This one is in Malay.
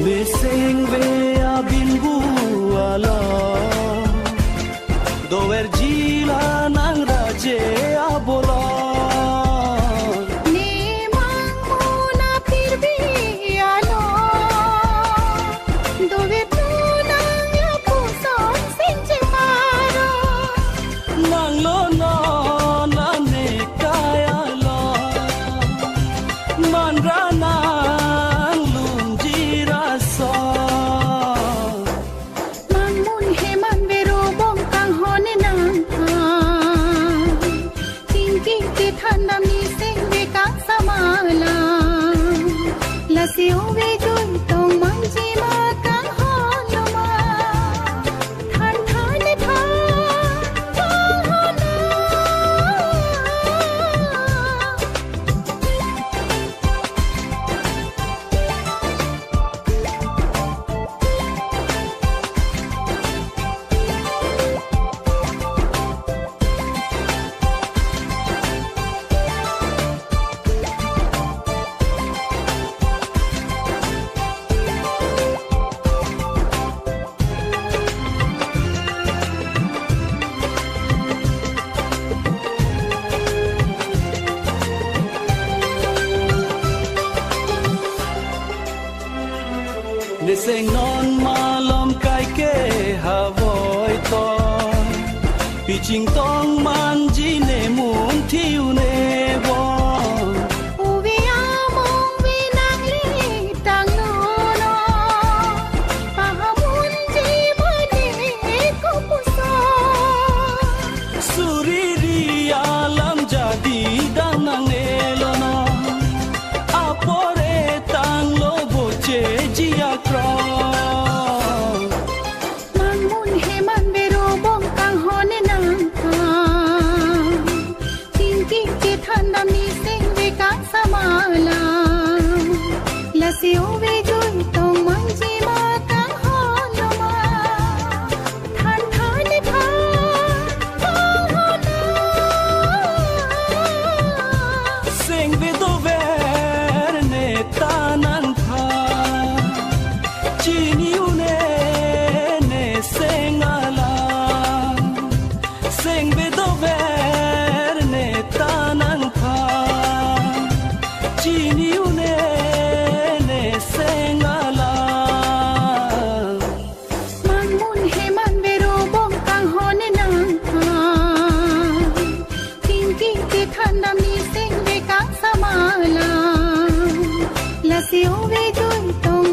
Neseng ve abin buala doer jila nang raje abola Nemang muna pirbi alo doer tunang yapuson sinche maro nang lo no na ne kaya lo manrana Siêu về đôi tông mang chi mà càng hòn lo mà than thái để tha càng hòn Neseng non malom kai ke havoi to piching tong man ji ne mun thiu ne bon uvi among vinang li tang no no pahamun ji bani ko puso suriri alam jadi danang elono apore tang lo boche jia Mangun heman bero bong kang hone nang Tingki ke thandam ni sing ve kang samala La siu ve joi tong mang ji ma kang hon lo ma Than than ne tha kang hon sing ve do ver ne tanan tha chini une ne sengala sing ve do ver ne tanan tha chini une ne sengala Mangun heman bero bong kang hone nang Tingki ke thandam ni sing ve kang samala La siu ve joi tong